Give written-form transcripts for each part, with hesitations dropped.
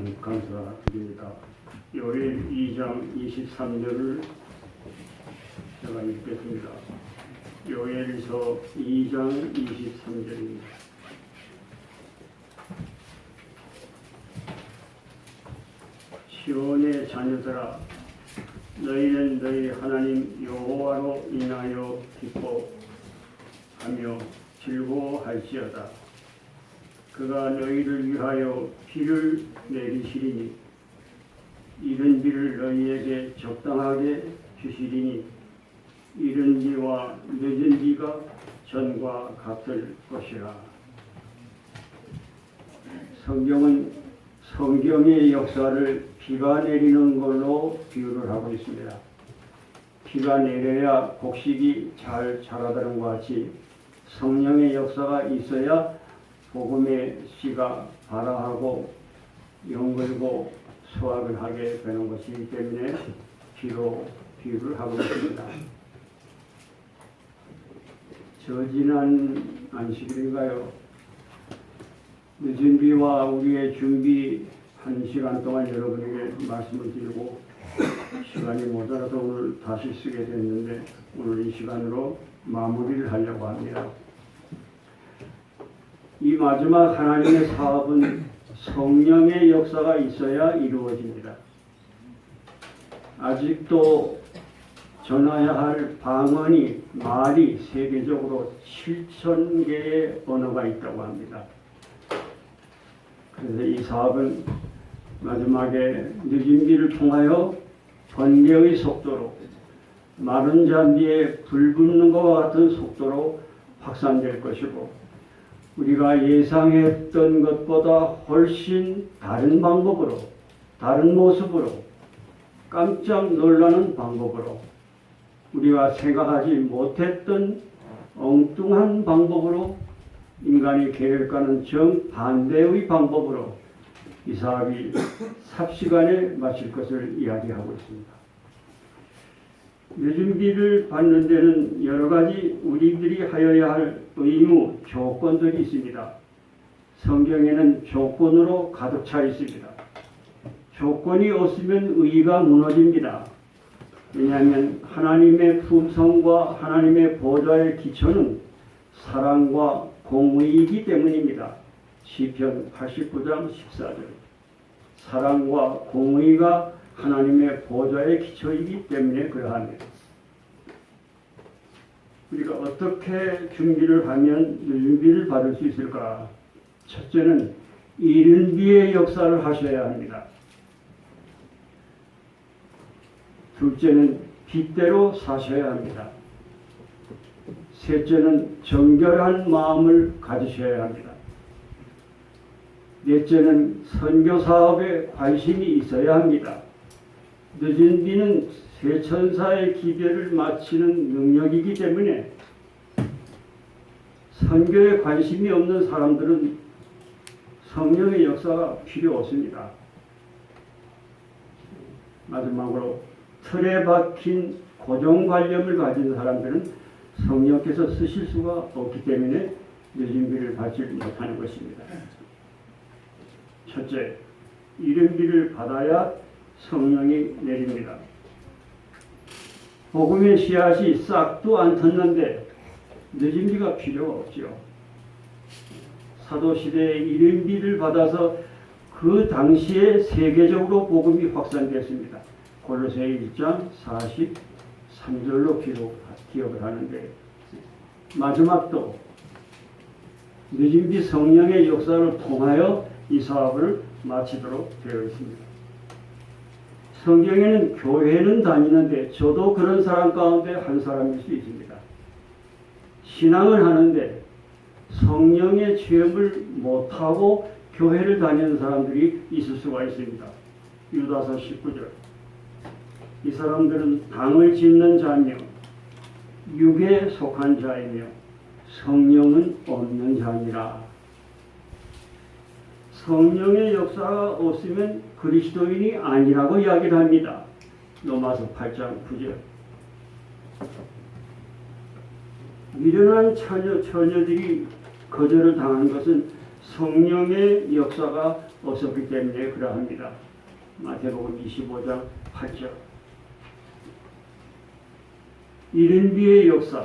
하나님 감사드립니다. 요엘 2장 23절을 제가 읽겠습니다. 요엘서 2장 23절입니다. 시온의 자녀들아, 너희는 너희 하나님 여호와로 인하여 기뻐하며 즐거워할지어다. 그가 너희를 위하여 비를 내리시리니 이른 비를 너희에게 적당하게 주시리니 이른 비와 늦은 비가 전과 같을 것이라. 성경은 성경의 역사를 비가 내리는 걸로 비유를 하고 있습니다. 비가 내려야 곡식이 잘 자라다는 것 같이 성령의 역사가 있어야 복음의 씨가 발화하고 연결고 수확을 하게 되는 것이기 때문에 비로 비유를 하고 있습니다. 저지난 안식일인가요? 늦은 비와 우리의 준비 1시간 동안 여러분에게 말씀을 드리고 시간이 모자라서 오늘 다시 쓰게 됐는데 오늘 이 시간으로 마무리를 하려고 합니다. 이 마지막 하나님의 사업은 성령의 역사가 있어야 이루어집니다. 아직도 전해야 할 방언이 말이 세계적으로 7,000개의 언어가 있다고 합니다. 그래서 이 사업은 마지막에 늦은 비를 통하여 번개의 속도로 마른 잔디에 불 붙는 것과 같은 속도로 확산될 것이고 우리가 예상했던 것보다 훨씬 다른 방법으로, 다른 모습으로, 깜짝 놀라는 방법으로, 우리가 생각하지 못했던 엉뚱한 방법으로, 인간이 계획하는 정반대의 방법으로 이 사업이 삽시간에 마칠 것을 이야기하고 있습니다. 늦은 비를 받는 데는 여러 가지 우리들이 하여야 할 의무, 조건들이 있습니다. 성경에는 조건으로 가득 차 있습니다. 조건이 없으면 의가 무너집니다. 왜냐하면 하나님의 품성과 하나님의 보좌의 기초는 사랑과 공의이기 때문입니다. 시편 89장 14절. 사랑과 공의가 하나님의 보좌의 기초이기 때문에 그러합니다. 우리가 어떻게 준비를 하면 늦은 비를 받을 수 있을까? 첫째는 이른 비의 역사를 하셔야 합니다. 둘째는 빗대로 사셔야 합니다. 셋째는 정결한 마음을 가지셔야 합니다. 넷째는 선교 사업에 관심이 있어야 합니다. 늦은 비는 세천사의 기별을 마치는 능력이기 때문에 선교에 관심이 없는 사람들은 성령의 역사가 필요 없습니다. 마지막으로 틀에 박힌 고정관념을 가진 사람들은 성령께서 쓰실 수가 없기 때문에 늦은 비를 받지 못하는 것입니다. 첫째, 이른 비를 받아야 성령이 내립니다. 복음의 씨앗이 싹도 안 텄는데 늦은 비가 필요가 없죠. 사도시대에 이른 비를 받아서 그 당시에 세계적으로 복음이 확산됐습니다. 골로새 1장 43절로 기억을 하는데 마지막도 늦은 비 성령의 역사를 통하여 이 사업을 마치도록 되어 있습니다. 성경에는 교회는 다니는데 저도 그런 사람 가운데 한 사람일 수 있습니다. 신앙을 하는데 성령의 체험을 못하고 교회를 다니는 사람들이 있을 수가 있습니다. 유다서 19절. 이 사람들은 당을 짓는 자며 육에 속한 자이며 성령은 없는 자니라. 성령의 역사가 없으면 그리스도인이 아니라고 이야기를 합니다. 로마서 8장 9절. 미련한 처녀들이 거절을 당한 것은 성령의 역사가 없었기 때문에 그러합니다. 마태복음 25장 8절. 이른비의 역사,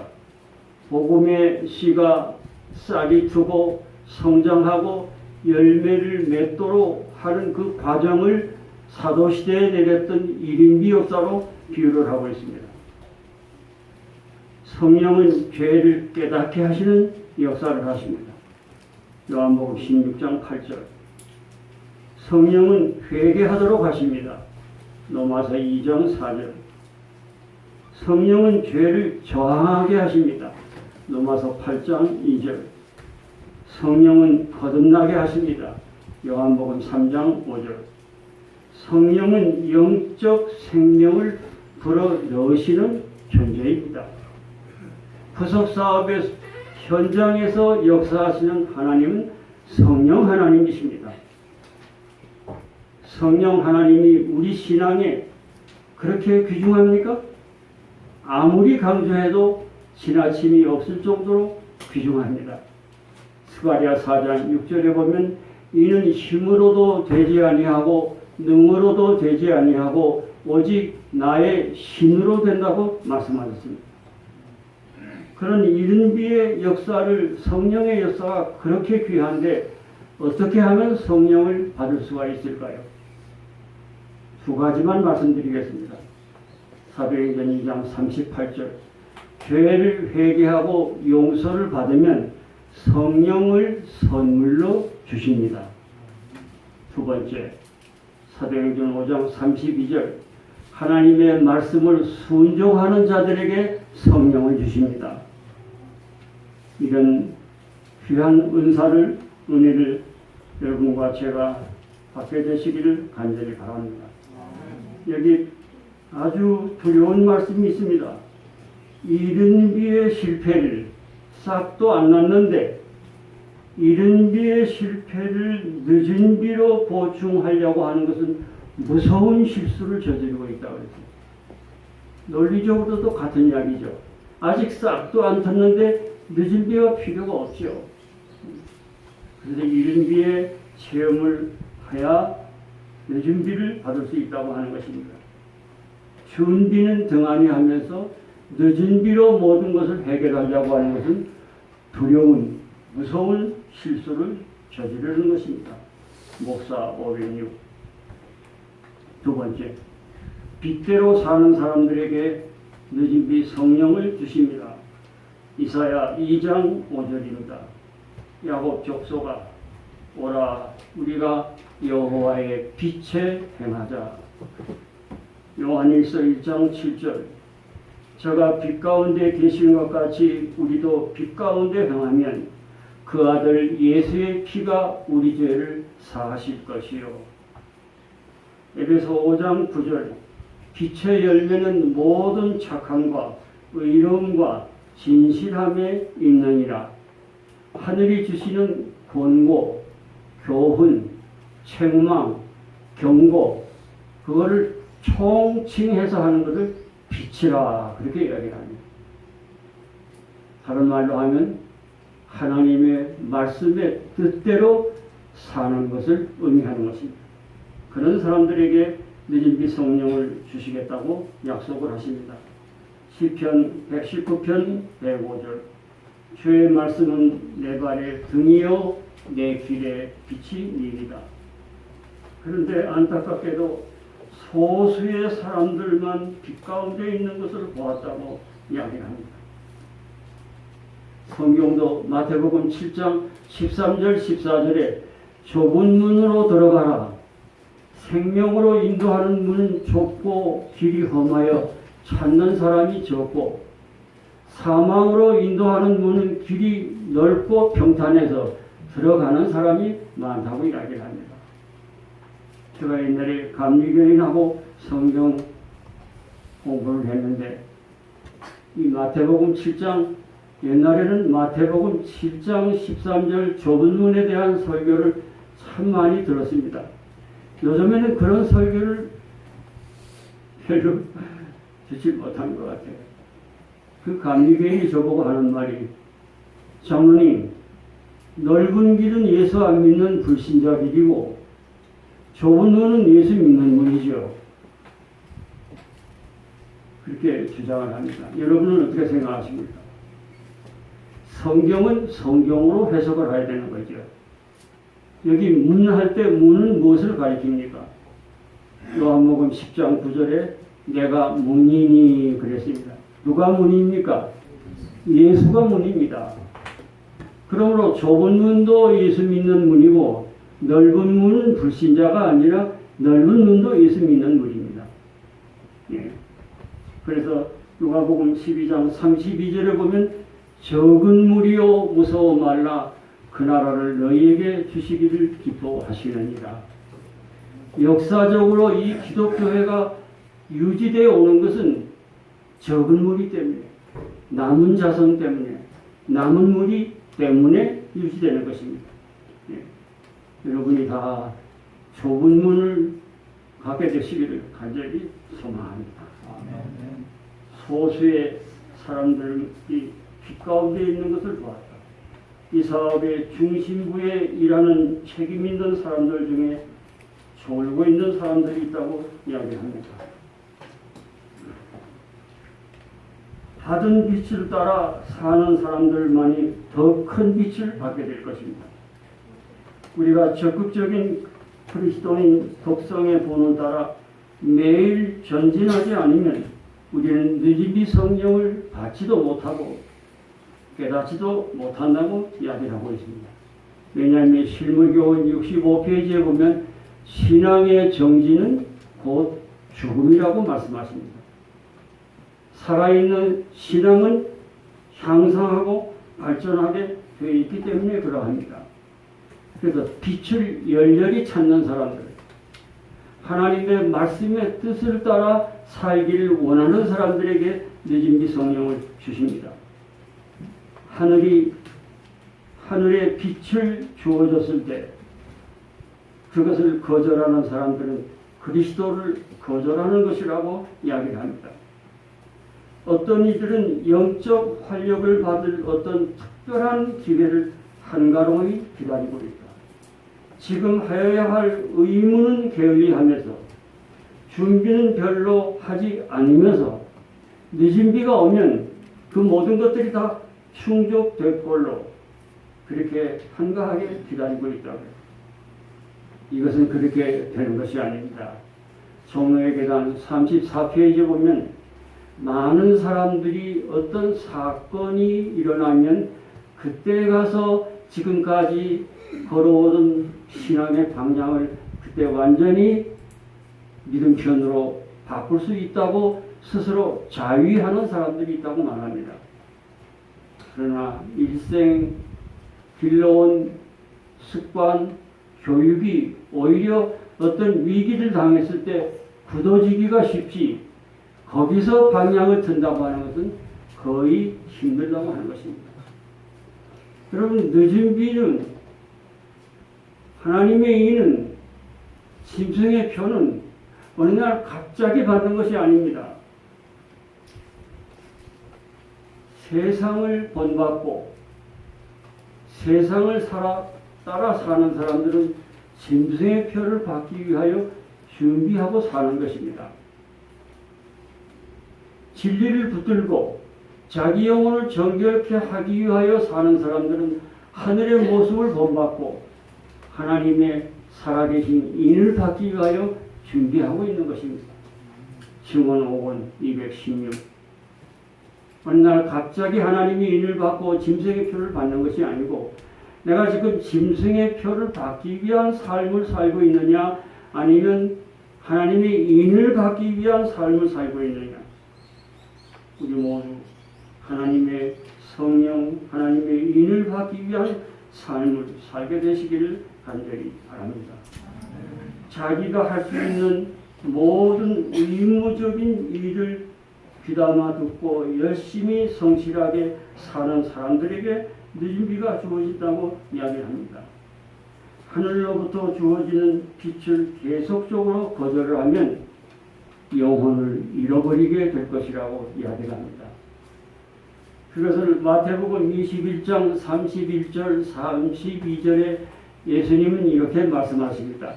복음의 씨가 싹이 트고 성장하고 열매를 맺도록 하는 그 과정을 사도시대에 내렸던 이른비 역사로 비유를 하고 있습니다. 성령은 죄를 깨닫게 하시는 역사를 하십니다. 요한복음 16장 8절. 성령은 회개하도록 하십니다. 로마서 2장 4절. 성령은 죄를 저항하게 하십니다. 로마서 8장 2절. 성령은 거듭나게 하십니다. 요한복음 3장 5절. 성령은 영적 생명을 불어넣으시는 존재입니다. 구속사업의 현장에서 역사하시는 하나님은 성령 하나님이십니다. 성령 하나님이 우리 신앙에 그렇게 귀중합니까? 아무리 강조해도 지나침이 없을 정도로 귀중합니다. 스가랴 4장 6절에 보면 이는 힘으로도 되지 아니하고 능으로도 되지 아니하고 오직 나의 신으로 된다고 말씀하셨습니다. 그런 이른비의 역사를, 성령의 역사가 그렇게 귀한데 어떻게 하면 성령을 받을 수가 있을까요? 두 가지만 말씀드리겠습니다. 사도행전 2장 38절. 죄를 회개하고 용서를 받으면 성령을 선물로 주십니다. 두 번째, 사도행전 5장 32절. 하나님의 말씀을 순종하는 자들에게 성령을 주십니다. 이런 귀한 은혜를 여러분과 제가 받게 되시기를 간절히 바랍니다. 여기 아주 두려운 말씀이 있습니다. 이른비의 실패를 싹도 안 났는데 이른비의 실패를 늦은 비로 보충하려고 하는 것은 무서운 실수를 저지르고 있다고 했습니다. 논리적으로도 같은 이야기죠. 아직 싹도 안 탔는데 늦은 비가 필요가 없죠. 그래서 이른 비의 체험을 해야 늦은 비를 받을 수 있다고 하는 것입니다. 추운 비는 등한히 하면서 늦은 비로 모든 것을 해결하려고 하는 것은 두려운, 무서운 실수를 저지르는 것입니다. 목사 506. 두 번째, 빚대로 사는 사람들에게 늦은 비 성령을 주십니다. 이사야 2장 5절입니다. 야곱 족속아 오라 우리가 여호와의 빛에 행하자. 요한일서 1장 7절. 저가 빛 가운데 계시는 것 같이 우리도 빛 가운데 행하면 그 아들 예수의 피가 우리 죄를 사하실 것이요. 에베소 5장 9절. 빛의 열매는 모든 착함과 의로움과 진실함에 있느니라. 하늘이 주시는 권고, 교훈, 책망, 경고, 그거를 총칭해서 하는 것을 빛이라 그렇게 이야기합니다. 다른 말로 하면 하나님의 말씀의 뜻대로 사는 것을 의미하는 것입니다. 그런 사람들에게 늦은 비 성령을 주시겠다고 약속을 하십니다. 시편 119편 105절. 주의 말씀은 내 발의 등이요 내 길의 빛이 니이다. 그런데 안타깝게도 소수의 사람들만 빛 가운데 있는 것을 보았다고 이야기합니다. 성경도 마태복음 7장 13절 14절에 좁은 문으로 들어가라. 생명으로 인도하는 문은 좁고 길이 험하여 찾는 사람이 적고 사망으로 인도하는 문은 길이 넓고 평탄해서 들어가는 사람이 많다고 이야기를 합니다. 제가 옛날에 감리교인하고 성경 공부를 했는데 이 마태복음 7장 옛날에는 마태복음 7장 13절 좁은 문에 대한 설교를 참 많이 들었습니다. 요즘에는 그런 설교를 별로 듣지 못한 것 같아요. 그 감리교인이 저보고 하는 말이 장로님 넓은 길은 예수 안 믿는 불신자 길이고 좁은 눈은 예수 믿는 문이죠. 그렇게 주장을 합니다. 여러분은 어떻게 생각하십니까? 성경은 성경으로 해석을 해야 되는 거죠. 여기 문할 때 문은 무엇을 가리킵니까? 요한복음 10장 9절에 내가 문이니 그랬습니다. 누가 문입니까? 예수가 문입니다. 그러므로 좁은 문도 예수 믿는 문이고 넓은 문은 불신자가 아니라 넓은 문도 예수 믿는 문입니다. 예. 그래서 누가복음 12장 32절에 보면 적은 무리요 무서워 말라 그 나라를 너희에게 주시기를 기뻐하시느니라. 역사적으로 이 기독교회가 유지되어 오는 것은 적은 무리 때문에, 남은 자손 때문에, 남은 무리 때문에 유지되는 것입니다. 예. 여러분이 다 좁은 문을 갖게 되시기를 간절히 소망합니다. 아멘. 소수의 사람들이 빛 가운데 있는 것을 보았다. 이 사업의 중심부에 일하는 책임 있는 사람들 중에 졸고 있는 사람들이 있다고 이야기합니다. 받은 빛을 따라 사는 사람들만이 더 큰 빛을 받게 될 것입니다. 우리가 적극적인 그리스도인 독성의 본을 따라 매일 전진하지 않으면 우리는 늦은비 성령을 받지도 못하고 깨닫지도 못한다고 이야기를 하고 있습니다. 왜냐하면 실물교훈 65페이지에 보면 신앙의 정지는 곧 죽음이라고 말씀하십니다. 살아있는 신앙은 향상하고 발전하게 되어 있기 때문에 그러합니다. 그래서 빛을 열렬히 찾는 사람들, 하나님의 말씀의 뜻을 따라 살기를 원하는 사람들에게 늦은비 성령을 주십니다. 하늘에 빛을 주어졌을 때 그것을 거절하는 사람들은 그리스도를 거절하는 것이라고 이야기를 합니다. 어떤 이들은 영적 활력을 받을 어떤 특별한 기회를 한가로이 기다리고 있다. 지금 하여야 할 의무는 게을리하면서 준비는 별로 하지 않으면서 늦은 비가 오면 그 모든 것들이 다 충족될 걸로 그렇게 한가하게 기다리고 있다고요. 이것은 그렇게 되는 것이 아닙니다. 종로의 계단 34페이지에 보면 많은 사람들이 어떤 사건이 일어나면 그때 가서 지금까지 걸어오던 신앙의 방향을 그때 완전히 믿음편으로 바꿀 수 있다고 스스로 자위하는 사람들이 있다고 말합니다. 그러나 일생 길러온 습관, 교육이 오히려 어떤 위기를 당했을 때 굳어지기가 쉽지 거기서 방향을 튼다고 하는 것은 거의 힘들다고 하는 것입니다. 여러분, 늦은 비는 하나님의 의는 짐승의 표는 어느 날 갑자기 받는 것이 아닙니다. 세상을 본받고 세상을 따라 사는 사람들은 짐승의 표를 받기 위하여 준비하고 사는 것입니다. 진리를 붙들고 자기 영혼을 정결케 하기 위하여 사는 사람들은 하늘의 모습을 본받고 하나님의 살아계신 인을 받기 위하여 준비하고 있는 것입니다. 증언 5권 216. 어느 날 갑자기 하나님이 인을 받고 짐승의 표를 받는 것이 아니고 내가 지금 짐승의 표를 받기 위한 삶을 살고 있느냐 아니면 하나님의 인을 받기 위한 삶을 살고 있느냐. 우리 모두 하나님의 성령, 하나님의 인을 받기 위한 삶을 살게 되시기를 간절히 바랍니다. 자기가 할 수 있는 모든 의무적인 일을 귀담아 듣고 열심히 성실하게 사는 사람들에게 늦은 비가 주어진다고 이야기합니다. 하늘로부터 주어지는 빛을 계속적으로 거절을 하면 영혼을 잃어버리게 될 것이라고 이야기합니다. 그것을 마태복음 21장 31절 32절에 예수님은 이렇게 말씀하십니다.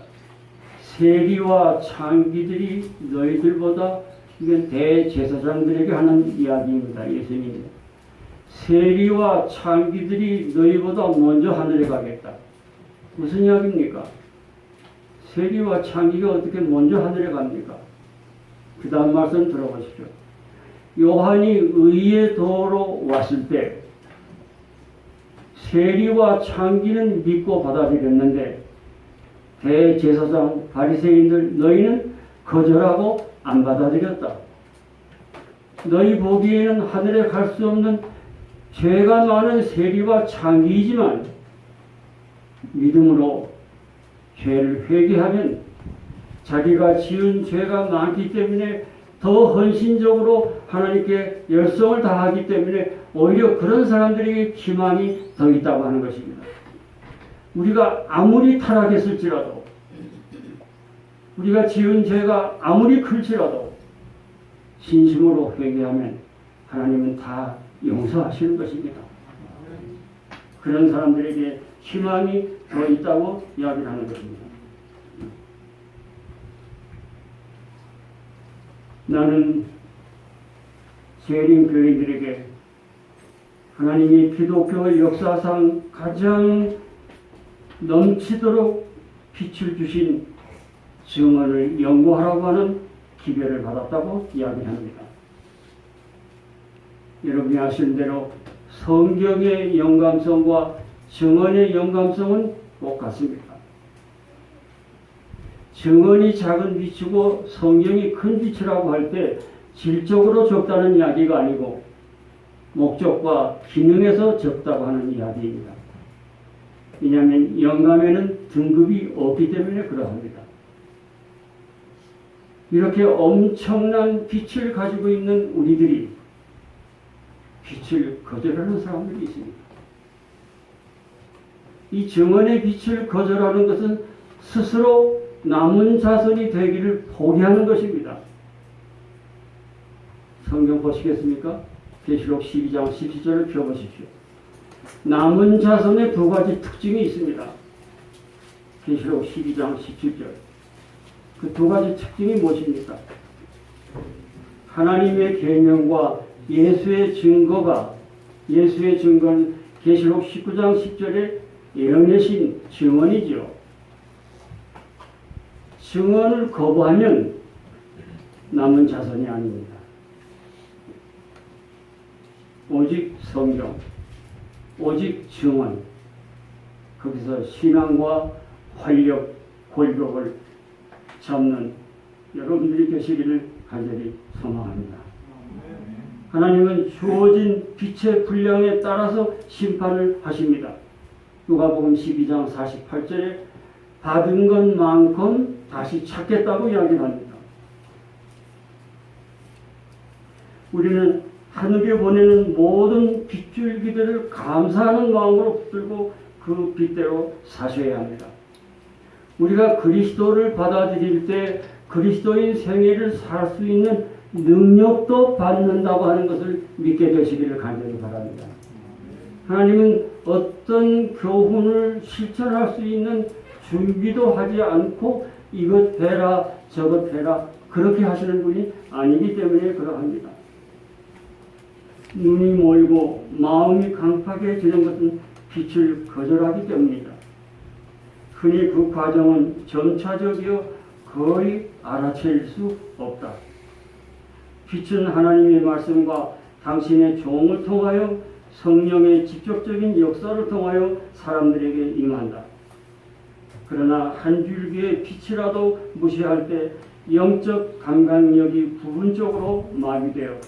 세리와 창기들이 너희들보다, 이건 대제사장들에게 하는 이야기입니다. 예수님이 세리와 창기들이 너희보다 먼저 하늘에 가겠다. 무슨 이야기입니까? 세리와 창기가 어떻게 먼저 하늘에 갑니까? 그 다음 말씀 들어보십시오. 요한이 의의 도로 왔을 때 세리와 창기는 믿고 받아들였는데 대제사장 바리새인들 너희는 거절하고 안 받아들였다. 너희 보기에는 하늘에 갈 수 없는 죄가 많은 세리와 창기이지만 믿음으로 죄를 회개하면 자기가 지은 죄가 많기 때문에 더 헌신적으로 하나님께 열성을 다하기 때문에 오히려 그런 사람들에게 희망이 더 있다고 하는 것입니다. 우리가 아무리 타락했을지라도, 우리가 지은 죄가 아무리 클지라도 진심으로 회개하면 하나님은 다 용서하시는 것입니다. 그런 사람들에게 희망이 더 있다고 이야기를 하는 것입니다. 나는 재림 교인들에게 하나님이 기독교 역사상 가장 넘치도록 빛을 주신 증언을 연구하라고 하는 기별을 받았다고 이야기합니다. 여러분이 아시는 대로 성경의 영감성과 증언의 영감성은 똑같습니다. 증언이 작은 빛이고 성경이 큰 빛이라고 할 때 질적으로 적다는 이야기가 아니고 목적과 기능에서 적다고 하는 이야기입니다. 왜냐하면 영감에는 등급이 없기 때문에 그러합니다. 이렇게 엄청난 빛을 가지고 있는 우리들이 빛을 거절하는 사람들이 있습니다. 이 증언의 빛을 거절하는 것은 스스로 남은 자손이 되기를 포기하는 것입니다. 성경 보시겠습니까? 계시록 12장 17절을 펴보십시오. 남은 자손의 두 가지 특징이 있습니다. 계시록 12장 17절. 그 두 가지 특징이 무엇입니까? 하나님의 계명과 예수의 증거는 계시록 19장 10절에 예언하신 증언이죠. 증언을 거부하면 남은 자손이 아닙니다. 오직 성경, 오직 증언, 거기서 신앙과 활력, 골격을 잡는 여러분들이 되시기를 간절히 소망합니다. 하나님은 주어진 빛의 분량에 따라서 심판을 하십니다. 누가복음 12장 48절에 받은 것만큼 다시 찾겠다고 이야기합니다. 우리는 하늘에 보내는 모든 빗줄기들을 감사하는 마음으로 붙들고 그 빛대로 사셔야 합니다. 우리가 그리스도를 받아들일 때 그리스도인 생애를 살 수 있는 능력도 받는다고 하는 것을 믿게 되시기를 간절히 바랍니다. 하나님은 어떤 교훈을 실천할 수 있는 준비도 하지 않고 이것 해라 저것 해라 그렇게 하시는 분이 아니기 때문에 그러합니다. 눈이 멀고 마음이 강팍해지는 것은 빛을 거절하기 때문입니다. 흔히 그 과정은 점차적이어 거의 알아챌 수 없다. 빛은 하나님의 말씀과 당신의 종을 통하여 성령의 직접적인 역사를 통하여 사람들에게 임한다. 그러나 한 줄기의 빛이라도 무시할 때 영적 감각력이 부분적으로 마비되어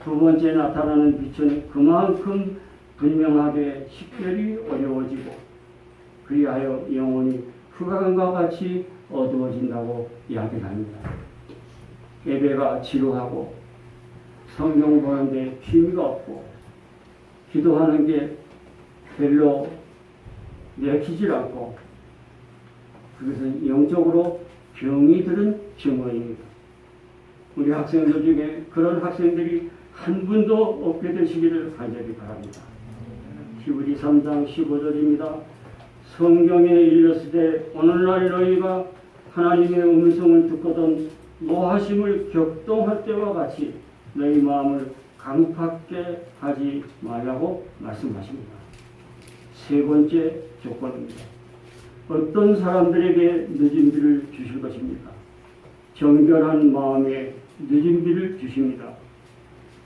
두 번째 나타나는 빛은 그만큼 분명하게 식별이 어려워지고 그리하여 영혼이 흑암과 같이 어두워진다고 이야기합니다. 예배가 지루하고 성경 보는데 취미가 없고 기도하는 게 별로 내키질 않고 그것은 영적으로 병이 들은 증언입니다. 우리 학생들 중에 그런 학생들이 한 분도 없게 되시기를 간절히 바랍니다. 히브리 3장 15절입니다. 성경에 일렀으되 오늘날 너희가 하나님의 음성을 듣거든 노하심을 격동할 때와 같이 너희 마음을 강팍게 하지 말라고 말씀하십니다. 세 번째 조건입니다. 어떤 사람들에게 늦은 비를 주실 것입니까? 정결한 마음에 늦은 비를 주십니다.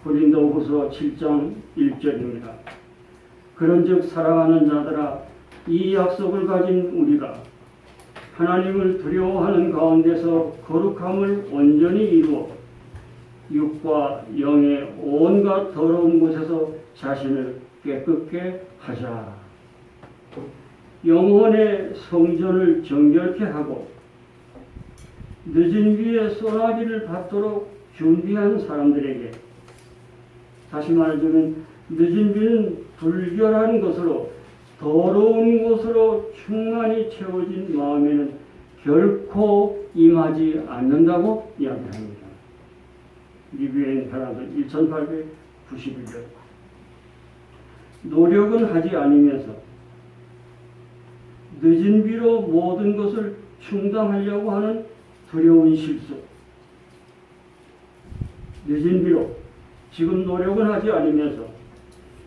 고린도후서 7장 1절입니다. 그런즉 사랑하는 자들아, 이 약속을 가진 우리가 하나님을 두려워하는 가운데서 거룩함을 온전히 이루어 육과 영의 온갖 더러운 곳에서 자신을 깨끗게 하자. 영혼의 성전을 정결케 하고 늦은 비에 소나기를 받도록 준비한 사람들에게, 다시 말하자면 늦은 비는 불결한 것으로 더러운 것으로 충만히 채워진 마음에는 결코 임하지 않는다고 이야기합니다. 리뷰엔 헤라드 1891년. 노력은 하지 않으면서 늦은 비로 모든 것을 충당하려고 하는 두려운 실수. 늦은 비로 지금 노력은 하지 않으면서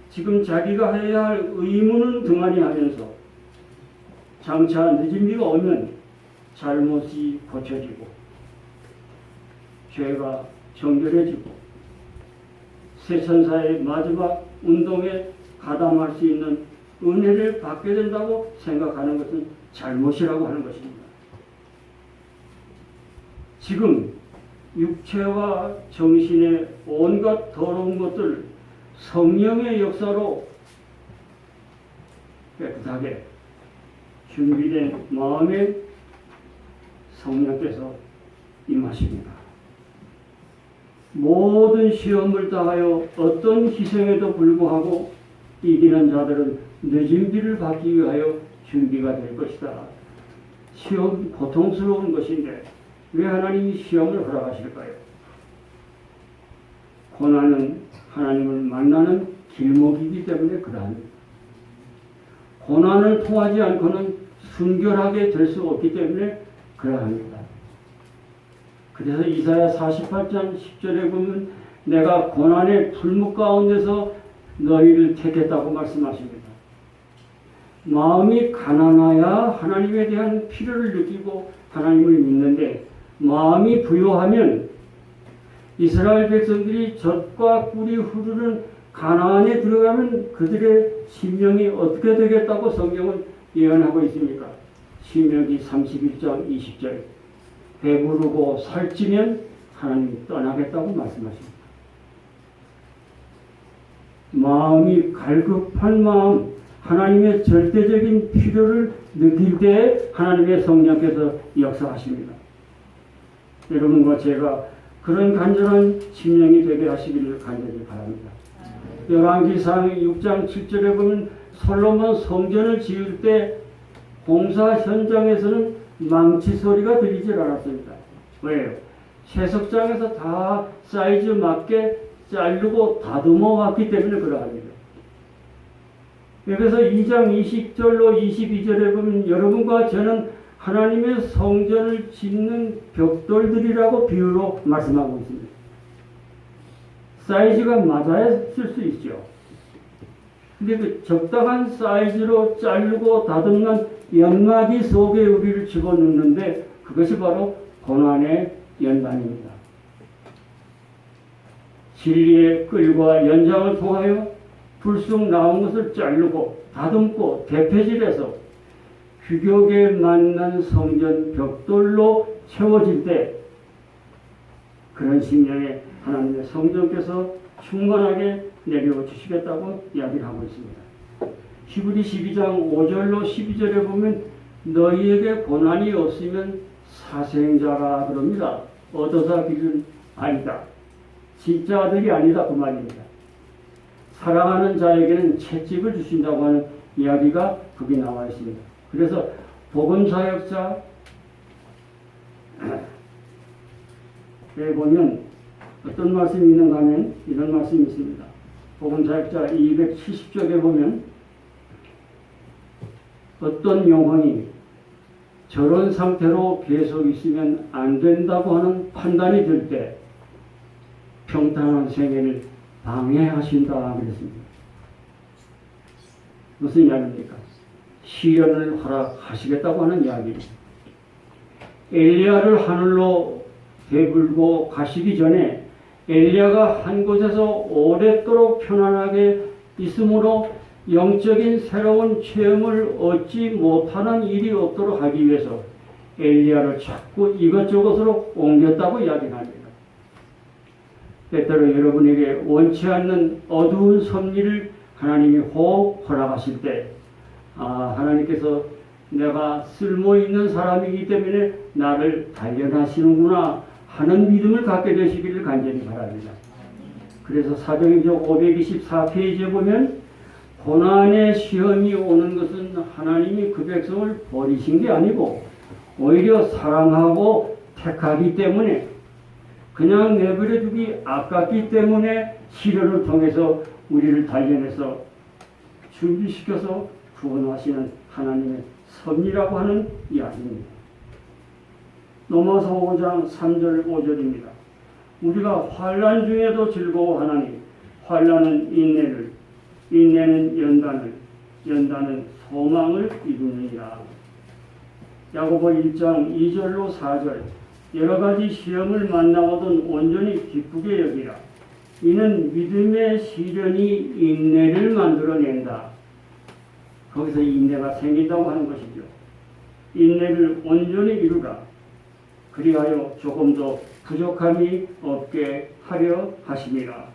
지금 자기가 해야 할 의무는 등한히 하면서 장차 늦은 비가 오면 잘못이 고쳐지고 죄가 정결해지고 새천사의 마지막 운동에 가담할 수 있는 은혜를 받게 된다고 생각하는 것은 잘못이라고 하는 것입니다. 지금 육체와 정신의 온갖 더러운 것들 성령의 역사로 깨끗하게 준비된 마음에 성령께서 임하십니다. 모든 시험을 당하여 어떤 희생에도 불구하고 이기는 자들은 늦은 비를 받기 위하여 준비가 될 것이다. 시험 고통스러운 것인데 왜 하나님이 시험을 허락하실까요? 고난은 하나님을 만나는 길목이기 때문에 그러합니다. 고난을 통하지 않고는 순결하게 될 수 없기 때문에 그러합니다. 그래서 이사야 48장 10절에 보면 내가 고난의 풀무 가운데서 너희를 택했다고 말씀하십니다. 마음이 가난해야 하나님에 대한 필요를 느끼고 하나님을 믿는데 마음이 부요하면 이스라엘 백성들이 젖과 꿀이 흐르는 가나안에 들어가면 그들의 심령이 어떻게 되겠다고 성경은 예언하고 있습니까? 신명기 31장 20절 배부르고 살찌면 하나님이 떠나겠다고 말씀하십니다. 마음이 갈급한 마음, 하나님의 절대적인 필요를 느낄 때 하나님의 성령께서 역사하십니다. 여러분과 제가 그런 간절한 심령이 되게 하시기를 간절히 바랍니다. 열왕기상 6장 7절에 보면 솔로몬 성전을 지을 때 공사 현장에서는 망치 소리가 들리질 않았습니다. 왜요? 채석장에서 다 사이즈 맞게 자르고 다듬어 왔기 때문에 그러합니다. 여기서 2장 20절로 22절에 보면 여러분과 저는 하나님의 성전을 짓는 벽돌들이라고 비유로 말씀하고 있습니다. 사이즈가 맞아야 쓸 수 있죠. 근데 그 적당한 사이즈로 자르고 다듬는 연마디 속에 우리를 집어넣는데 그것이 바로 고난의 연단입니다. 진리의 끌과 연장을 통하여 불쑥 나온 것을 자르고 다듬고 대패질해서 규격에 맞는 성전 벽돌로 채워질 때 그런 심령에 하나님의 성령께서 충만하게 내려주시겠다고 이야기를 하고 있습니다. 히브리 12장 5절로 12절에 보면 너희에게 고난이 없으면 사생자라 그럽니다. 얻어서 기준 아니다. 진짜 아들이 아니다 그 말입니다. 사랑하는 자에게는 채찍을 주신다고 하는 이야기가 거기 나와 있습니다. 그래서 복음사역자에 보면 어떤 말씀이 있는가 하면 이런 말씀이 있습니다. 복음사역자 270쪽에 보면 어떤 영혼이 저런 상태로 계속 있으면 안 된다고 하는 판단이 들 때 평탄한 생애를 방해하신다 그랬습니다. 무슨 이야기입니까? 시련을 허락하시겠다고 하는 이야기입니다. 엘리야를 하늘로 되불고 가시기 전에 엘리야가 한 곳에서 오랫도록 편안하게 있으므로 영적인 새로운 체험을 얻지 못하는 일이 없도록 하기 위해서 엘리야를 자꾸 이것저것으로 옮겼다고 이야기합니다. 때때로 여러분에게 원치 않는 어두운 섭리를 하나님이 혹 허락하실 때 하나님께서 내가 쓸모있는 사람이기 때문에 나를 단련하시는구나 하는 믿음을 갖게 되시기를 간절히 바랍니다. 그래서 사도행전 524페이지에 보면 고난의 시험이 오는 것은 하나님이 그 백성을 버리신 게 아니고 오히려 사랑하고 택하기 때문에 그냥 내버려 두기 아깝기 때문에 시련을 통해서 우리를 단련해서 준비시켜서 구원하시는 하나님의 섭리라고 하는 이야기입니다. 로마서 5장 3절 5절입니다. 우리가 환난 중에도 즐거워하나니 환난은 인내를, 인내는 연단을, 연단은 소망을 이루느니라. 야고보 1장 2절로 4절 여러 가지 시험을 만나거든 온전히 기쁘게 여기라. 이는 믿음의 시련이 인내를 만들어낸다. 거기서 인내가 생긴다고 하는 것이죠. 인내를 온전히 이루라. 그리하여 조금 더 부족함이 없게 하려 하심이라.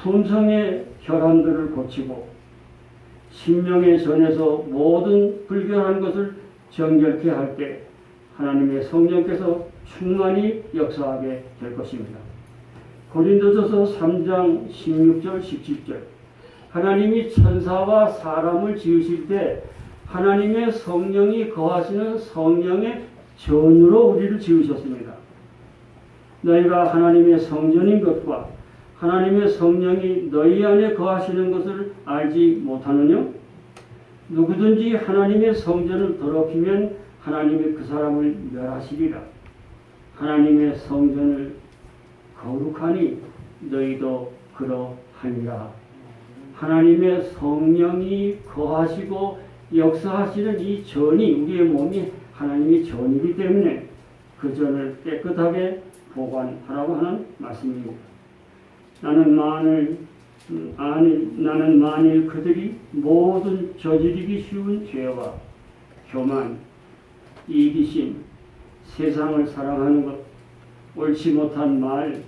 품성의 혈안들을 고치고 심령의 전에서 모든 불결한 것을 정결케 할 때 하나님의 성령께서 충만히 역사하게 될 것입니다. 고린도전서 3장 16절 17절 하나님이 천사와 사람을 지으실 때 하나님의 성령이 거하시는 성령의 전으로 우리를 지으셨습니다. 너희가 하나님의 성전인 것과 하나님의 성령이 너희 안에 거하시는 것을 알지 못하느냐? 누구든지 하나님의 성전을 더럽히면 하나님이 그 사람을 멸하시리라. 하나님의 성전을 거룩하니 너희도 그러하니라. 하나님의 성령이 거하시고 역사하시는 이 전이 우리의 몸이 하나님의 전이기 때문에 그 전을 깨끗하게 보관하라고 하는 말씀입니다. 나는 만일 그들이 모든 저지르기 쉬운 죄와 교만, 이기심, 세상을 사랑하는 것, 옳지 못한 말,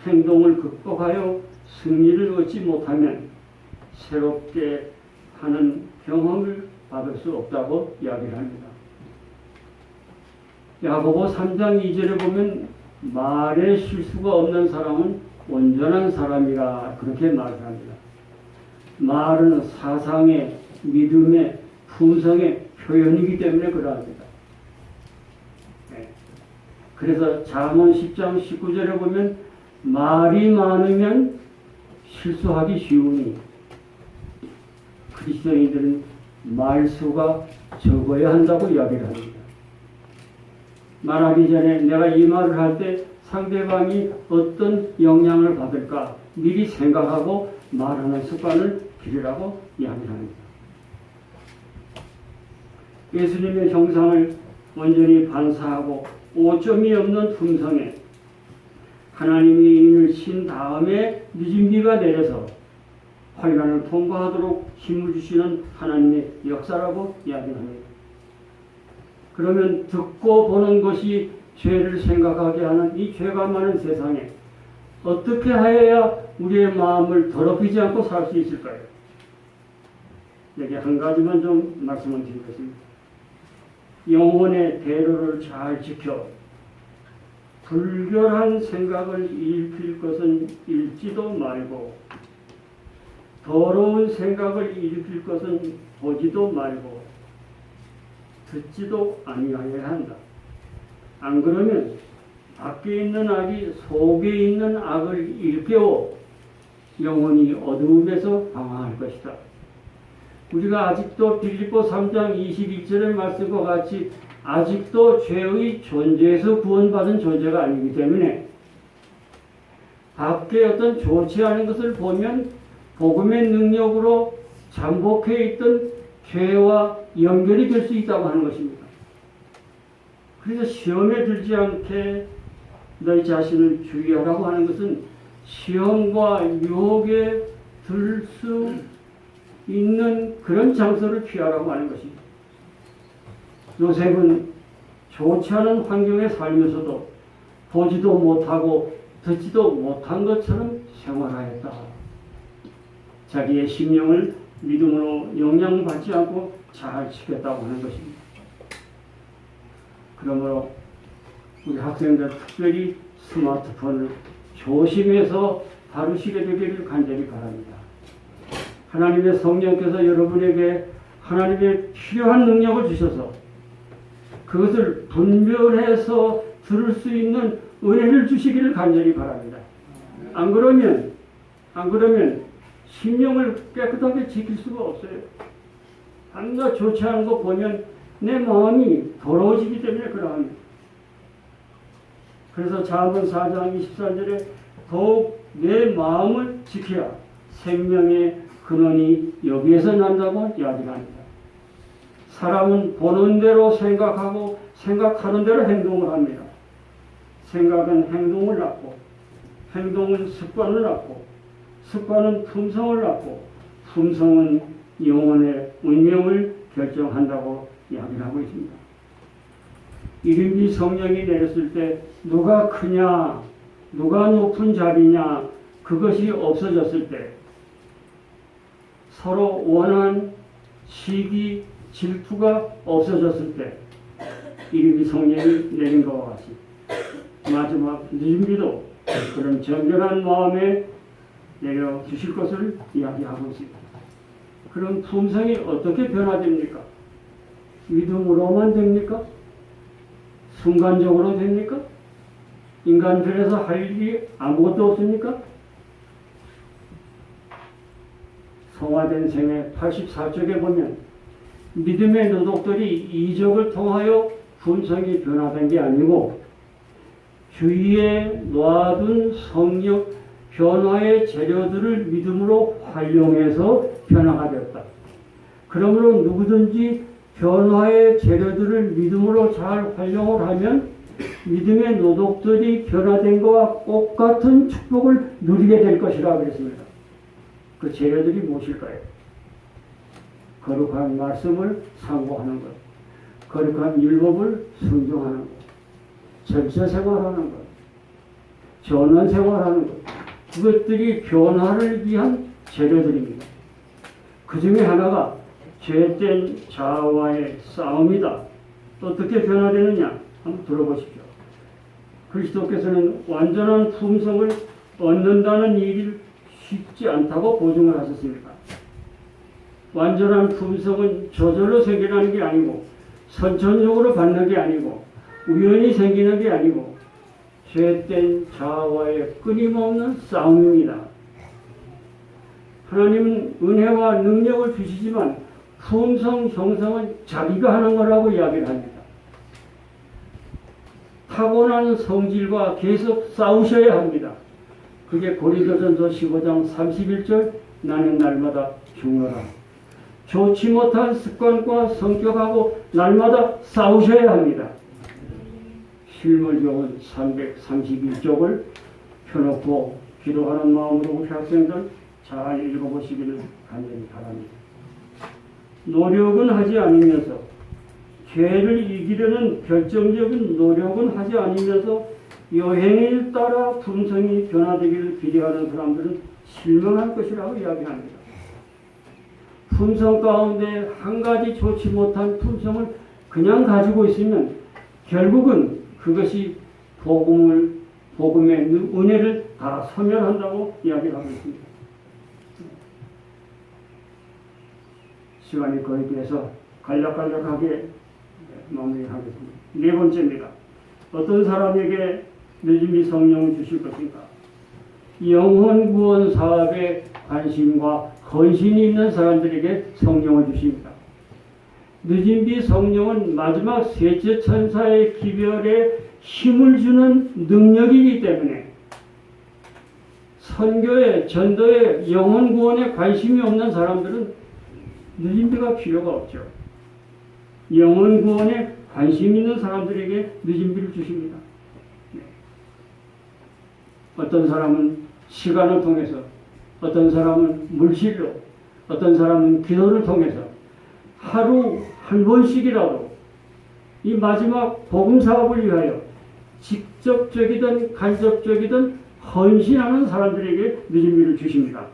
행동을 극복하여 승리를 얻지 못하면 새롭게 하는 경험을 받을 수 없다고 이야기를 합니다. 야고보 3장 2절에 보면 말에 실수가 없는 사람은 온전한 사람이라 그렇게 말을 합니다. 말은 사상의, 믿음의, 품성의 표현이기 때문에 그러합니다. 그래서 잠언 10장 19절에 보면 말이 많으면 실수하기 쉬우니 그리스도인들은 말수가 적어야 한다고 이야기를 합니다. 말하기 전에 내가 이 말을 할 때 상대방이 어떤 영향을 받을까 미리 생각하고 말하는 습관을 기르라고 이야기를 합니다. 예수님의 형상을 온전히 반사하고 오점이 없는 품성에 하나님이 인을 신 다음에 늦은 비가 내려서 환난을 통과하도록 힘을 주시는 하나님의 역사라고 이야기합니다. 그러면 듣고 보는 것이 죄를 생각하게 하는 이 죄가 많은 세상에 어떻게 하여야 우리의 마음을 더럽히지 않고 살 수 있을까요? 여기 한 가지만 좀 말씀을 드리겠습니다. 영혼의 대로를 잘 지켜 불결한 생각을 일으킬 것은 읽지도 말고 더러운 생각을 일으킬 것은 보지도 말고 듣지도 아니하여야 한다. 안 그러면 밖에 있는 악이 속에 있는 악을 일깨워 영혼이 어두움에서 방황할 것이다. 우리가 아직도 빌립보 3장 21절의 말씀과 같이 아직도 죄의 존재에서 구원받은 존재가 아니기 때문에 밖에 어떤 좋지 않은 것을 보면 복음의 능력으로 잠복해 있던 죄와 연결이 될 수 있다고 하는 것입니다. 그래서 시험에 들지 않게 너희 자신을 주의하라고 하는 것은 시험과 유혹에 들 수 있는 그런 장소를 피하라고 하는 것입니다. 요셉은 좋지 않은 환경에 살면서도 보지도 못하고 듣지도 못한 것처럼 생활하였다. 자기의 심령을 믿음으로 영향받지 않고 잘 지켰다고 하는 것입니다. 그러므로 우리 학생들 특별히 스마트폰을 조심해서 다루시게 되기를 간절히 바랍니다. 하나님의 성령께서 여러분에게 하나님의 필요한 능력을 주셔서 그것을 분별해서 들을 수 있는 은혜를 주시기를 간절히 바랍니다. 안 그러면 심령을 깨끗하게 지킬 수가 없어요. 한가 좋지 않은 거 보면 내 마음이 더러워지기 때문에 그러합니다. 그래서 잠언 4장 24절에 더욱 내 마음을 지켜야 생명의 근원이 여기에서 난다고 이야기합니다. 사람은 보는 대로 생각하고 생각하는 대로 행동을 합니다. 생각은 행동을 낳고 행동은 습관을 낳고 습관은 품성을 낳고 품성은 영혼의 운명을 결정한다고 이야기를 하고 있습니다. 이른비 성령이 내렸을 때 누가 크냐 누가 높은 자리냐 그것이 없어졌을 때 서로 원한 시기 질투가 없어졌을 때 이른비 성령이 내린 것과 같이 마지막 늦은비도 그런 정결한 마음에 내려주실 것을 이야기하고 있습니다. 그럼 품성이 어떻게 변화됩니까? 믿음으로만 됩니까? 순간적으로 됩니까? 인간편에서 할 일이 아무것도 없습니까? 성화된 생애 84쪽에 보면 믿음의 노독들이 이적을 통하여 품성이 변화된 게 아니고 주위에 놔둔 성령 변화의 재료들을 믿음으로 활용해서 변화가 되었다. 그러므로 누구든지 변화의 재료들을 믿음으로 잘 활용을 하면 믿음의 노독들이 변화된 것과 똑같은 축복을 누리게 될 것이라고 그랬습니다. 그 재료들이 무엇일까요? 거룩한 말씀을 상고하는 것, 거룩한 율법을 순종하는 것, 절제 생활하는 것, 전원 생활하는 것, 그것들이 변화를 위한 재료들입니다. 그 중에 하나가 죄된 자아와의 싸움이다. 어떻게 변화되느냐? 한번 들어보십시오. 그리스도께서는 완전한 품성을 얻는다는 일이 쉽지 않다고 보증을 하셨습니다. 완전한 품성은 저절로 생겨나는 게 아니고 선천적으로 받는 게 아니고 우연히 생기는 게 아니고 죄된 자아와의 끊임없는 싸움입니다. 하나님은 은혜와 능력을 주시지만 품성 형성은 자기가 하는 거라고 이야기를 합니다. 타고난 성질과 계속 싸우셔야 합니다. 그게 고린도전서 15장 31절 나는 날마다 죽노라. 좋지 못한 습관과 성격하고 날마다 싸우셔야 합니다. 실물적은 331쪽을 펴놓고 기도하는 마음으로 우리 학생들 잘 읽어보시기를 간절히 바랍니다. 노력은 하지 않으면서 죄를 이기려는 결정적인 노력은 하지 않으면서 여행을 따라 품성이 변화되기를 기대하는 사람들은 실망할 것이라고 이야기합니다. 품성 가운데 한 가지 좋지 못한 품성을 그냥 가지고 있으면 결국은 그것이 복음의 은혜를 다 소멸한다고 이야기하고 있습니다. 시간이 거의 돼서 간략하게 마무리하겠습니다. 네 번째입니다. 어떤 사람에게 늦은비 성령을 주실 것인가? 영혼 구원 사업에 관심과 헌신이 있는 사람들에게 성령을 주십니다. 늦은비 성령은 마지막 셋째 천사의 기별에 힘을 주는 능력이기 때문에 선교에, 전도에, 영혼 구원에 관심이 없는 사람들은 늦은비가 필요가 없죠. 영혼 구원에 관심 있는 사람들에게 늦은비를 주십니다. 어떤 사람은 시간을 통해서, 어떤 사람은 물질로, 어떤 사람은 기도를 통해서 하루 한 번씩이라도 이 마지막 복음 사업을 위하여 직접적이든 간접적이든 헌신하는 사람들에게 늦은비를 주십니다.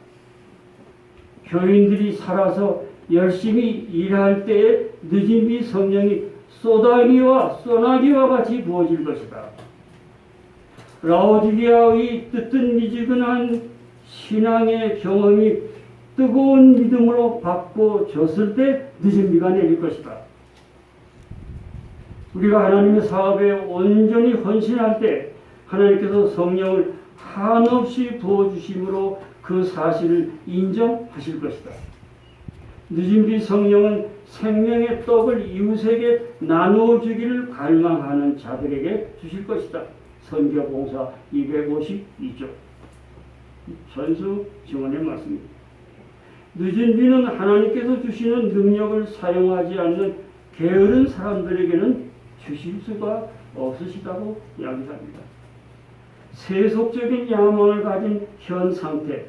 교인들이 살아서 열심히 일할 때에 늦은비 성령이 쏟아기와 소나기와 같이 부어질 것이다. 라오디게아의 뜨뜻미지근한 신앙의 경험이 뜨거운 믿음으로 바꿔졌을 때 늦은비가 내릴 것이다. 우리가 하나님의 사업에 온전히 헌신할 때 하나님께서 성령을 한없이 부어주심으로 그 사실을 인정하실 것이다. 늦은비 성령은 생명의 떡을 이웃에게 나누어 주기를 갈망하는 자들에게 주실 것이다. 선교봉사 252조 전수 증언의 말씀입니다. 늦은비는 하나님께서 주시는 능력을 사용하지 않는 게으른 사람들에게는 주실 수가 없으시다고 이야기합니다. 세속적인 야망을 가진 현 상태,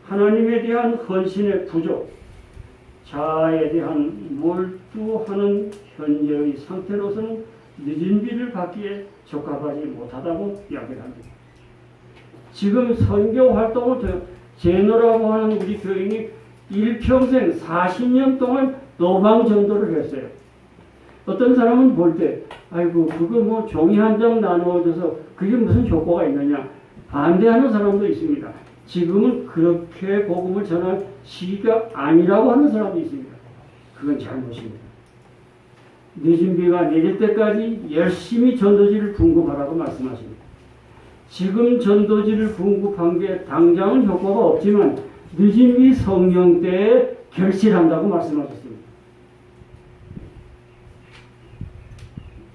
하나님에 대한 헌신의 부족, 자아에 대한 몰두하는 현재의 상태로서는 늦은비를 받기에 적합하지 못하다고 이야기합니다. 지금 선교 활동을 제노라고 하는 우리 교인이 일평생 40년 동안 노방전도를 했어요. 어떤 사람은 볼 때 아이고 그거 뭐 종이 한 장 나누어줘서 그게 무슨 효과가 있느냐 반대하는 사람도 있습니다. 지금은 그렇게 복음을 전할 시기가 아니라고 하는 사람도 있습니다. 그건 잘못입니다. 늦은비가 내릴 때까지 열심히 전도지를 분급하라고 말씀하십니다. 지금 전도지를 분급한 게 당장은 효과가 없지만 늦은비 성령 때에 결실한다고 말씀하셨습니다.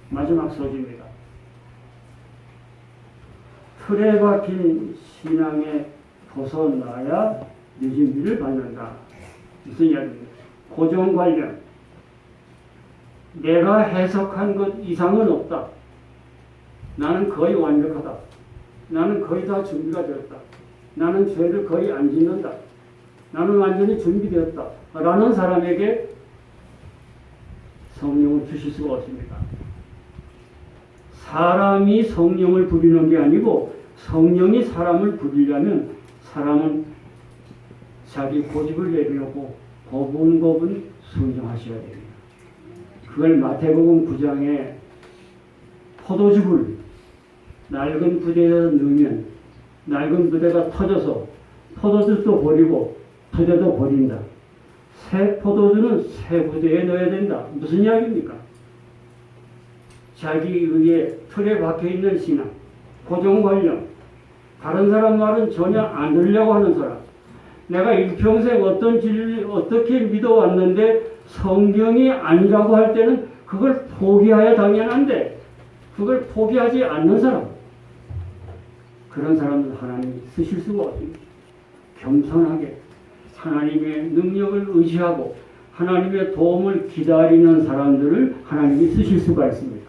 마지막 소지입니다. 틀에 박힌 신앙에 벗어나야 늦은비를 받는다. 무슨 이야기입니까? 고정 관련. 내가 해석한 것 이상은 없다. 나는 거의 완벽하다. 나는 거의 다 준비가 되었다. 나는 죄를 거의 안 짓는다. 나는 완전히 준비되었다. 라는 사람에게 성령을 주실 수가 없습니다. 사람이 성령을 부리는 게 아니고 성령이 사람을 부리려면 사람은 자기 고집을 내려놓고 고분고분 순종하셔야 됩니다. 그걸 마태복음 9장에 포도즙을 낡은 부대에 넣으면 낡은 부대가 터져서 포도즙도 버리고 부대도 버린다. 새 포도주는 새 부대에 넣어야 된다. 무슨 이야기입니까? 자기 의에 틀에 박혀있는 신앙, 고정관념, 다른 사람 말은 전혀 안 들으려고 하는 사람, 내가 일평생 어떤 진리를 어떻게 믿어왔는데 성경이 아니라고 할 때는 그걸 포기해야 당연한데 그걸 포기하지 않는 사람, 그런 사람은 하나님이 쓰실 수가 없습니다. 겸손하게 하나님의 능력을 의지하고 하나님의 도움을 기다리는 사람들을 하나님이 쓰실 수가 있습니다.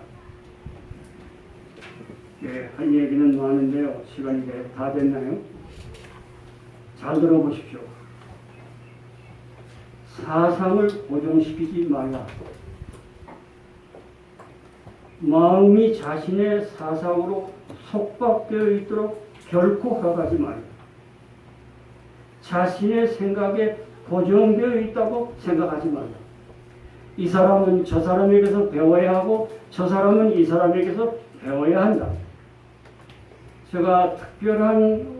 네, 할 얘기는 많은데요. 시간이 다 됐나요? 잘 들어보십시오. 사상을 고정시키지 말라. 마음이 자신의 사상으로 속박되어 있도록 결코 허가하지 말라. 자신의 생각에 고정되어 있다고 생각하지 말라. 이 사람은 저 사람에게서 배워야 하고 저 사람은 이 사람에게서 배워야 한다. 제가 특별한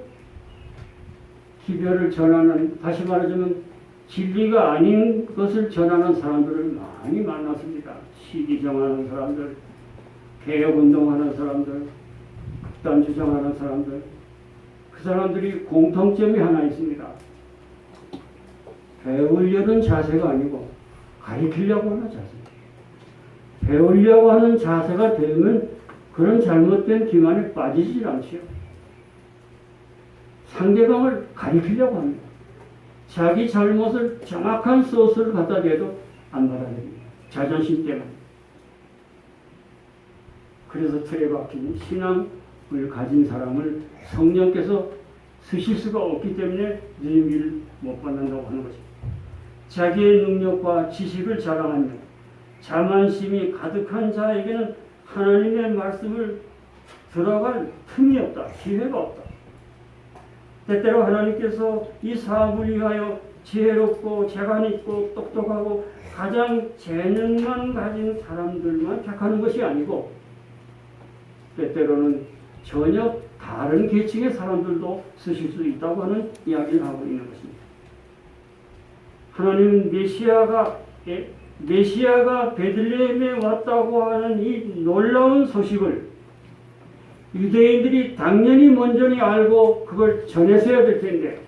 기별을 전하는, 다시 말하자면 진리가 아닌 것을 전하는 사람들을 많이 만났습니다. 시기 정하는 사람들, 개혁운동하는 사람들, 극단 주장하는 사람들, 그 사람들이 공통점이 하나 있습니다. 배우려는 자세가 아니고 가리키려고 하는 자세, 배우려고 하는 자세가 되면 그런 잘못된 기만에 빠지질 않지요. 상대방을 가리키려고 합니다. 자기 잘못을 정확한 소스를 갖다 대도 안 받아들입니다. 자존심 때문에. 그래서 틀에 박힌 신앙을 가진 사람을 성령께서 쓰실 수가 없기 때문에 능력을 못 받는다고 하는 것입니다. 자기의 능력과 지식을 자랑하며 자만심이 가득한 자에게는 하나님의 말씀을 들어갈 틈이 없다. 기회가 없다. 때때로 하나님께서 이 사업을 위하여 지혜롭고 재간 있고 똑똑하고 가장 재능만 가진 사람들만 택하는 것이 아니고 때때로는 전혀 다른 계층의 사람들도 쓰실 수 있다고 하는 이야기를 하고 있는 것입니다. 하나님은 메시아가 베들레헴에 왔다고 하는 이 놀라운 소식을 유대인들이 당연히 먼저니 알고 그걸 전했어야 될 텐데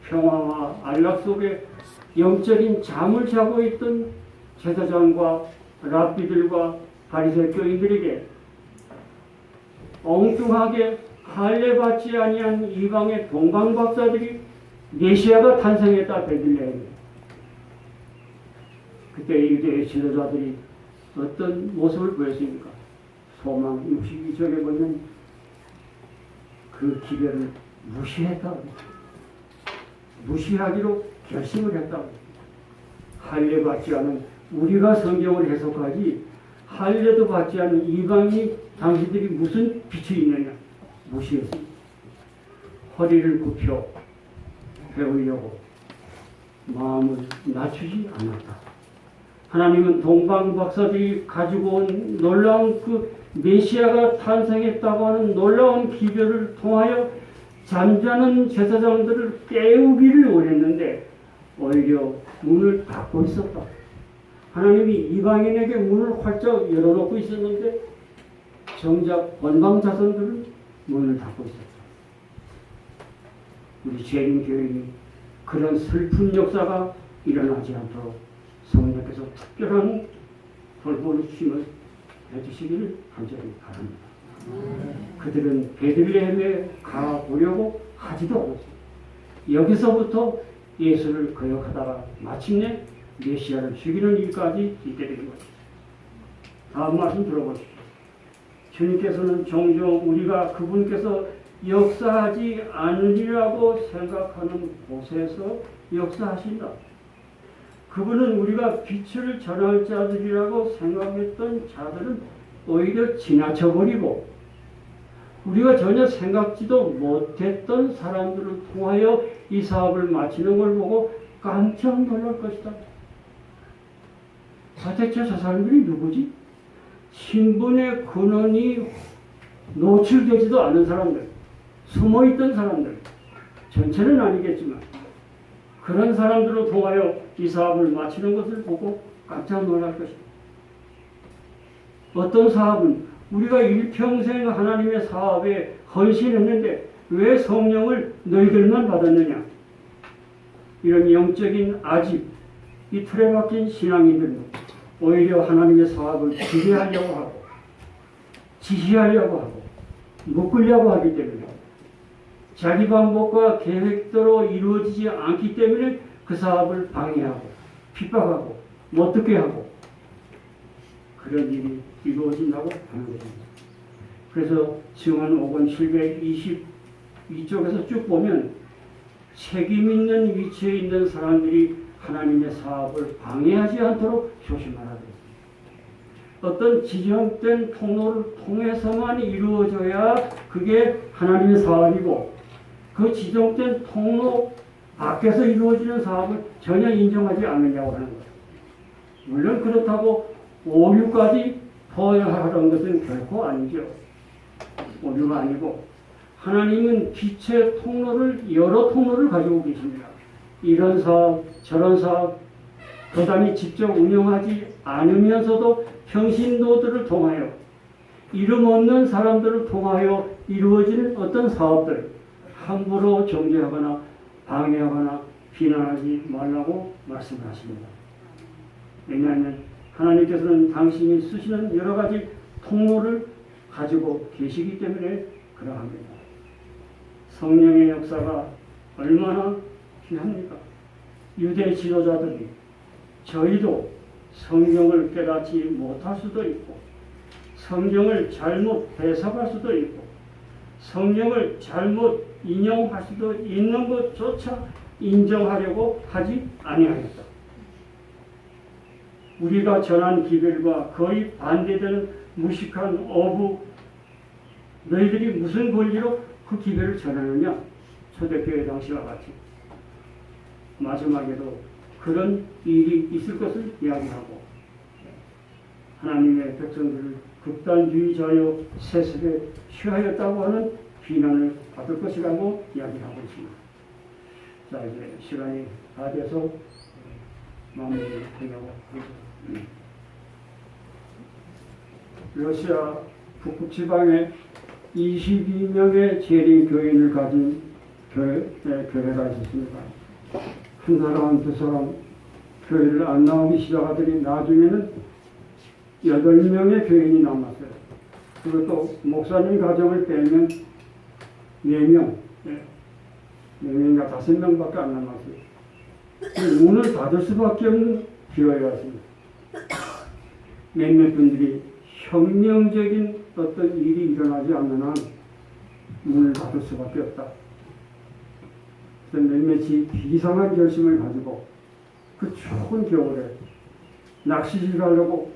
평화와 안락 속에 영적인 잠을 자고 있던 제사장과 랍비들과 바리새 교인들에게 엉뚱하게 할례받지 아니한 이방의 동방박사들이 메시아가 탄생했다 베들레헴에. 그때 유대의 지도자들이 어떤 모습을 보였습니까? 소망 62쪽에 보면 그 기별을 무시했다고, 무시하기로 결심을 했다고. 할례받지 않은 우리가 성경을 해석하지 할례도 받지 않은 이방이 당신들이 무슨 빛이 있느냐 무시했습니다. 허리를 굽혀 배우려고 마음을 낮추지 않았다. 하나님은 동방박사들이 가지고 온 놀라운 그 메시아가 탄생했다고 하는 놀라운 기별을 통하여 잠자는 제사장들을 깨우기를 원했는데 오히려 문을 닫고 있었다. 하나님이 이방인에게 문을 활짝 열어놓고 있었는데 정작 본방 자손들은 문을 닫고 있었다. 우리 재림 교회に그런 슬픈 역사가 일어나지 않도록 성령께서 특별한 돌보심을 해주시기를 간절히 바랍니다. 그들은 베들레헴에 가보려고 하지도 않았습니다. 여기서부터 예수를 거역하다가 마침내 메시아를 죽이는 일까지 있게 된 것입니다. 다음 말씀 들어보십시오. 주님께서는 종종 우리가 그분께서 역사하지 않으리라고 생각하는 곳에서 역사하신다. 그분은 우리가 빛을 전할 자들이라고 생각했던 자들은 오히려 지나쳐버리고 우리가 전혀 생각지도 못했던 사람들을 통하여 이 사업을 마치는 걸 보고 깜짝 놀랄 것이다. 도대체 저 사람들이 누구지? 신분의 근원이 노출되지도 않은 사람들, 숨어있던 사람들, 전체는 아니겠지만 그런 사람들을 통하여 이 사업을 마치는 것을 보고 깜짝 놀랄 것이다. 어떤 사업은 우리가 일평생 하나님의 사업에 헌신했는데 왜 성령을 너희들만 받았느냐? 이런 영적인 아집, 이 틀에 박힌 신앙인들은 오히려 하나님의 사업을 지배하려고 하고 지시하려고 하고 묶으려고 하기 때문에 자기 방법과 계획대로 이루어지지 않기 때문에 그 사업을 방해하고 핍박하고 못 듣게 하고 그런 일이 이루어진다고 하는 것입니다. 그래서 증언 5권 722쪽에서 쭉 보면 책임 있는 위치에 있는 사람들이 하나님의 사업을 방해하지 않도록 조심하라 그랬습니다. 어떤 지정된 통로를 통해서만 이루어져야 그게 하나님의 사업이고 그 지정된 통로 밖에서 이루어지는 사업을 전혀 인정하지 않느냐고 하는 거예요. 물론 그렇다고 오류까지 포함하라는 것은 결코 아니죠. 오류가 아니고 하나님은 빛의 통로를 여러 통로를 가지고 계십니다. 이런 사업, 저런 사업, 교단이 직접 운영하지 않으면서도 평신도들을 통하여 이름 없는 사람들을 통하여 이루어지는 어떤 사업들 함부로 정죄하거나 방해하거나 비난하지 말라고 말씀하십니다. 왜냐하면 하나님께서는 당신이 쓰시는 여러 가지 통로를 가지고 계시기 때문에 그러합니다. 성령의 역사가 얼마나 귀합니까? 유대 지도자들이 저희도 성경을 깨닫지 못할 수도 있고 성경을 잘못 해석할 수도 있고 성경을 잘못 인용할 수도 있는 것조차 인정하려고 하지 아니하였다. 우리가 전한 기별과 거의 반대되는 무식한 어부, 너희들이 무슨 권리로 그 기별을 전하느냐? 초대교회 당시와 같이 마지막에도 그런 일이 있을 것을 이야기하고 하나님의 백성들을 극단주의자여 세습에 취하였다고 하는 비난을 받을 것이라고 이야기하고 있습니다. 자, 이제 시간이 다 돼서 마무리를 하려고 합니다. 러시아 북극 지방에 22명의 재림 교인을 가진 교회가 있었습니다. 한 사람, 두 사람 교회를 안 나오기 시작하더니 나중에는 8명의 교인이 남았어요. 그것도 목사님 가정을 빼면 4명, 4명인가 5명밖에 안 남았어요. 문을 닫을 수밖에 없는 기회가 왔습니다. 몇몇 분들이 혁명적인 어떤 일이 일어나지 않는 한 문을 닫을 수밖에 없다. 그래서 몇몇이 비상한 결심을 가지고 그 추운 겨울에 낚시질 하려고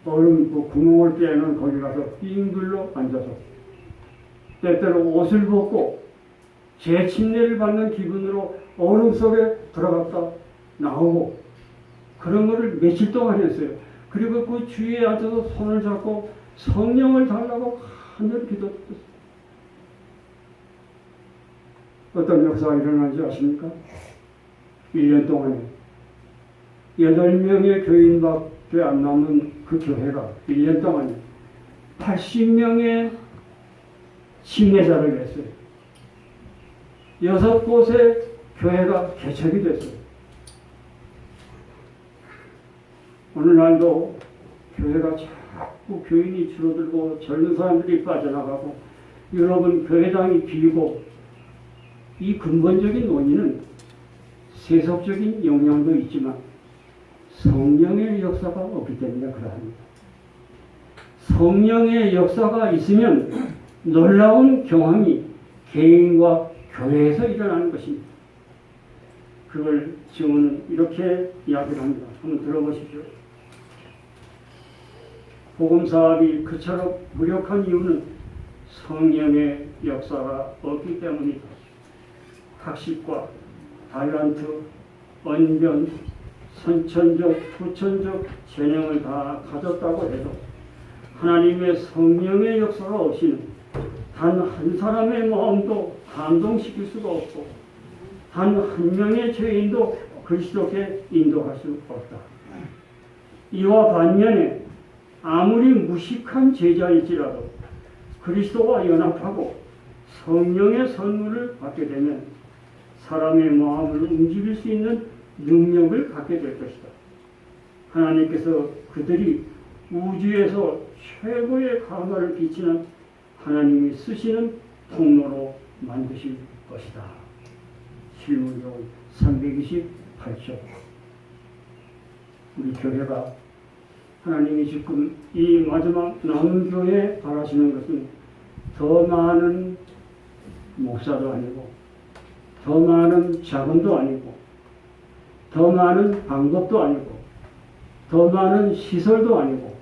얼음 그 구멍을 깨는 거기 가서 빙글로 앉아서 때때로 옷을 벗고 제 침례를 받는 기분으로 얼음 속에 들어갔다 나오고 그런 거를 며칠 동안 했어요. 그리고 그 주위에 앉아서 손을 잡고 성령을 달라고 간절히 기도했어요. 어떤 역사가 일어나는지 아십니까? 1년 동안에 8명의 교인밖에 안 남은 그 교회가 1년 동안에 80명의 침례자를 했어요. 6곳의 교회가 개척이 됐어요. 오늘날도 교회가 자꾸 교인이 줄어들고 젊은 사람들이 빠져나가고 여러분 교회당이 비고 이 근본적인 원인은 세속적인 영향도 있지만 성령의 역사가 없기 때문에 그러합니다. 성령의 역사가 있으면 놀라운 경험이 개인과 교회에서 일어나는 것입니다. 그걸 증언은 이렇게 이야기를 합니다. 한번 들어보십시오. 복음사업이 그처럼 무력한 이유는 성령의 역사가 없기 때문이다. 학식과 달란트, 언변, 선천적, 후천적 재능을 다 가졌다고 해도 하나님의 성령의 역사가 없이는 단 한 사람의 마음도 감동시킬 수가 없고 단 한 명의 죄인도 그리스도께 인도할 수 없다. 이와 반면에 아무리 무식한 제자일지라도 그리스도와 연합하고 성령의 선물을 받게 되면 사람의 마음을 움직일 수 있는 능력을 갖게 될 것이다. 하나님께서 그들이 우주에서 최고의 강화를 비치는 하나님이 쓰시는 통로로 만드실 것이다. 실문경 328쪽. 우리 교회가 하나님이 지금 이 마지막 남은 교회에 바라시는 것은 더 많은 목사도 아니고 더 많은 자금도 아니고 더 많은 방법도 아니고 더 많은 시설도 아니고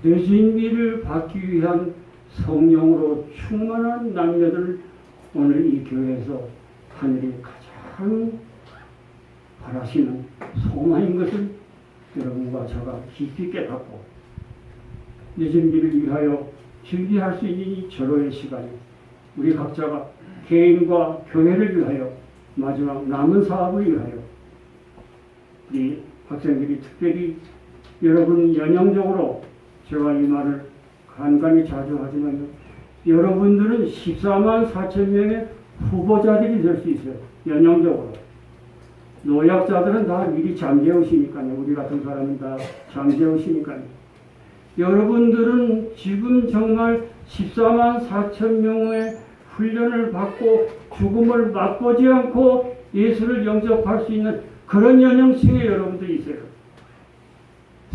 뇌진비를 받기 위한 성령으로 충만한 남녀들을 오늘 이 교회에서 하늘이 가장 바라시는 소망인 것을 여러분과 제가 깊이 깨닫고 뇌진비를 위하여 준비할 수 있는 이 절호의 시간에 우리 각자가 개인과 교회를 위하여 마지막 남은 사업을 위하여 우리 학생들이 특별히 여러분 연영적으로 제가 이 말을 간간히 자주 하지만 여러분들은 14만 4천 명의 후보자들이 될 수 있어요. 연영적으로. 노약자들은 다 미리 잠재우시니까요. 우리 같은 사람은 다 잠재우시니까요. 여러분들은 지금 정말 14만 4천 명의 훈련을 받고 죽음을 맛보지 않고 예수를 영접할 수 있는 그런 연령층에 여러분들이 있어요.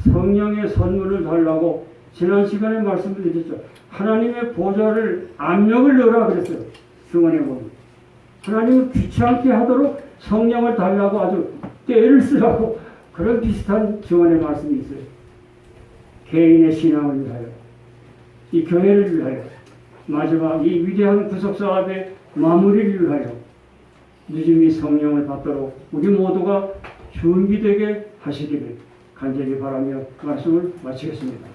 성령의 선물을 달라고 지난 시간에 말씀드렸죠. 하나님의 보좌를 압력을 넣으라 그랬어요. 중원에 보면. 하나님은 귀찮게 하도록 성령을 달라고 아주 때를 쓰라고 그런 비슷한 증언의 말씀이 있어요. 개인의 신앙을 위하여, 이 교회를 위하여, 마지막 이 위대한 구속사업의 마무리를 위하여 늦음이 성령을 받도록 우리 모두가 준비되게 하시기를 간절히 바라며 말씀을 마치겠습니다.